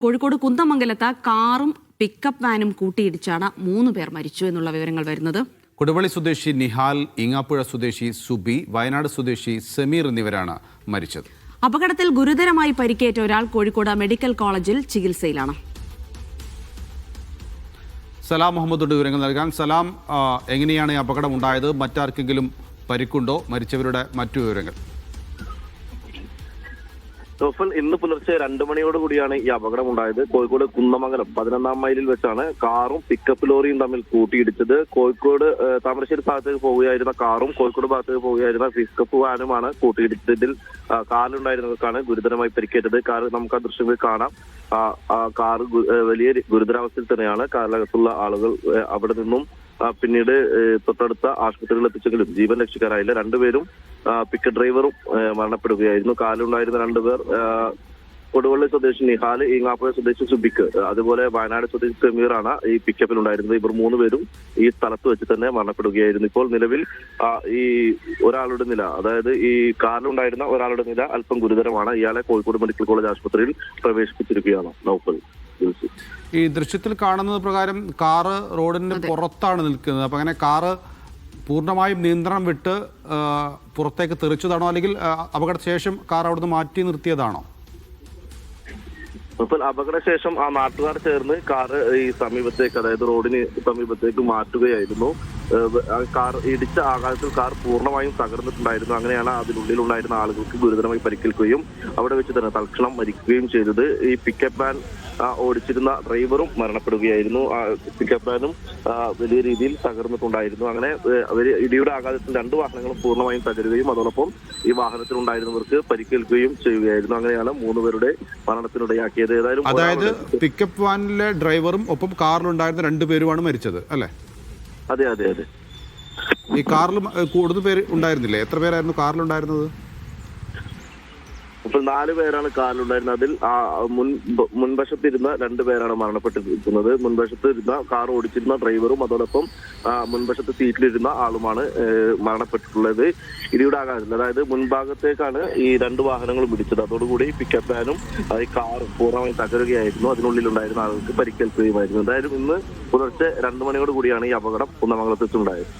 കോഴിക്കോട് കുന്ദമംഗലത്ത് കാറും പിക്കപ്പ് വാനും കൂട്ടിയിടിച്ചാണ് 3 പേർ മരിച്ചു എന്നുള്ള വിവരങ്ങൾ വരുന്നത്. കൊടുവള്ളി സ്വദേശി നിഹാൽ, ഈങ്ങാപ്പുഴ സ്വദേശി സുബി, വയനാട് സ്വദേശി സമീർ എന്നിവരാണ് മരിച്ചത്. അപകടത്തിൽ ഗുരുതരമായി പരിക്കേറ്റ ഒരാൾ കോഴിക്കോട് മെഡിക്കൽ കോളേജിൽ ചികിത്സയിലാണ്. സലാം മുഹമ്മദ് വിവരങ്ങൾ നൽകാൻ. സലാം, എങ്ങനെയാണ് ഈ അപകടം ഉണ്ടായത്? മറ്റാർക്കെങ്കിലും പരിക്കുണ്ടോ? മരിച്ചവരുടെ മറ്റു വിവരങ്ങൾ. ഇന്ന് പുലർച്ചെ 2 മണിയോടുകൂടിയാണ് ഈ അപകടം ഉണ്ടായത്. കോഴിക്കോട് കുന്നമംഗലം 11-ാം മൈലിൽ വെച്ചാണ് കാറും പിക്കപ്പ് ലോറിയും തമ്മിൽ കൂട്ടിയിടിച്ചത്. കോഴിക്കോട് താമരശ്ശേരി ഭാഗത്തേക്ക് പോവുകയായിരുന്ന കാറും കോഴിക്കോട് ഭാഗത്തേക്ക് പോവുകയായിരുന്ന പിക്കപ്പ് വാനുമാണ് കൂട്ടിയിടിച്ചതിൽ കാറിലുണ്ടായിരുന്നവർക്കാണ് ഗുരുതരമായി പരിക്കേറ്റത്. കാർ നമുക്ക് ആ ദൃശ്യങ്ങളിൽ കാണാം. കാർ വലിയ ഗുരുതരാവസ്ഥയിൽ തന്നെയാണ്. കാറിനകത്തുള്ള ആളുകൾ അവിടെ നിന്നും പിന്നീട് തൊട്ടടുത്ത ആശുപത്രികളിൽ എത്തിച്ചെങ്കിലും ജീവൻ രക്ഷിക്കാനായില്ല. 2 പേരും പിക്കപ്പ് ഡ്രൈവറും മരണപ്പെടുകയായിരുന്നു. കാറിലുണ്ടായിരുന്ന 2 പേർ കൊടുവള്ളി സ്വദേശി നിഹാൽ, ഈങ്ങാപ്പുഴ സ്വദേശി സുബിക്ക്, അതുപോലെ വയനാട് സ്വദേശി സമീറാണ് ഈ പിക്കപ്പിൽ ഉണ്ടായിരുന്നത്. ഇവർ 3 പേരും ഈ സ്ഥലത്ത് വെച്ച് തന്നെ മരണപ്പെടുകയായിരുന്നു. ഇപ്പോൾ നിലവിൽ ഈ ഒരാളുടെ നില, അതായത് ഈ കാറിലുണ്ടായിരുന്ന ഒരാളുടെ നില അല്പം ഗുരുതരമാണ്. ഇയാളെ കോഴിക്കോട് മെഡിക്കൽ കോളേജ് ആശുപത്രിയിൽ പ്രവേശിപ്പിച്ചിരിക്കുകയാണ്. നൗഫൽ, ഈ ദൃശ്യത്തിൽ കാണുന്നത് പ്രകാരം കാറ് റോഡിന് പുറത്താണ് നിൽക്കുന്നത്. അപ്പൊ അങ്ങനെ കാറ് പൂർണ്ണമായും നിയന്ത്രണം വിട്ട് പുറത്തേക്ക് തെറിച്ചതാണോ, അല്ലെങ്കിൽ അപകടശേഷം കാർ അവിടുന്ന് മാറ്റി നിർത്തിയതാണോ? അപ്പോൾ അപകടശേഷം ആ നാട്ടുകാർ ചേർന്ന് കാർ ഈ സമീപത്തേക്ക്, അതായത് റോഡിന് സമീപത്തേക്ക് മാറ്റുകയായിരുന്നു. കാർ ഇടിച്ച ആഘാതത്തിൽ കാർ പൂർണ്ണമായും തകർന്നിട്ടുണ്ടായിരുന്നു. അങ്ങനെയാണ് അതിനുള്ളിൽ ഉണ്ടായിരുന്ന ആളുകൾക്ക് ഗുരുതരമായി പരിക്കേൽക്കുകയും അവിടെ വെച്ച് തന്നെ തൽക്ഷണം മരിക്കുകയും ചെയ്തത്. ഈ പിക്കപ്പ് വാൻ ഓടിച്ചിരുന്ന ഡ്രൈവറും മരണപ്പെടുകയായിരുന്നു. പിക്കപ്പ് വാനും വലിയ രീതിയിൽ തകർന്നിട്ടുണ്ടായിരുന്നു. അങ്ങനെ ഇടിയുടെ ആഘാതത്തിൽ 2 വാഹനങ്ങളും പൂർണ്ണമായും തകരുകയും അതോടൊപ്പം ഈ വാഹനത്തിലുണ്ടായിരുന്നവർക്ക് പരിക്കേൽക്കുകയും ചെയ്യുകയായിരുന്നു. അങ്ങനെയാണ് 3 പേരുടെ മരണത്തിനിടയാക്കിയത്. അതായത് പിക്കപ്പ് വാനിലെ ഡ്രൈവറും ഒപ്പം കാറിലുണ്ടായിരുന്ന 2 പേരുമാണ് മരിച്ചത്, അല്ലേ? അതെ അതെ അതെ. ഈ കാറിൽ കൂടുതൽ പേര് ഉണ്ടായിരുന്നില്ലേ? എത്ര പേരായിരുന്നു കാറിലുണ്ടായിരുന്നത്? ഇപ്പോൾ 4 പേരാണ് കാറിലുണ്ടായിരുന്നത്. അതിൽ മുൻവശത്തിരുന്ന 2 പേരാണ് മരണപ്പെട്ടിരിക്കുന്നത്. മുൻവശത്ത് ഇരുന്ന കാർ ഓടിച്ചിരുന്ന ഡ്രൈവറും അതോടൊപ്പം മുൻവശത്ത് സീറ്റിലിരുന്ന ആളുമാണ് മരണപ്പെട്ടിട്ടുള്ളത്. ഇടിയുടെ ആഘാതത്തിൽ, അതായത് മുൻഭാഗത്തേക്കാണ് ഈ 2 വാഹനങ്ങളും ഇടിച്ചത്. അതോടുകൂടി പിക്കപ്പ് വാനും ഈ കാറും പൂർണ്ണമായി തകരുകയായിരുന്നു. അതിനുള്ളിലുണ്ടായിരുന്ന ആളുകൾക്ക് പരിക്കേൽക്കുകയുമായിരുന്നു. എന്തായാലും ഇന്ന് പുലർച്ചെ 2 മണിയോട് കൂടിയാണ് ഈ അപകടം കുന്നമംഗലത്ത് ഉണ്ടായത്.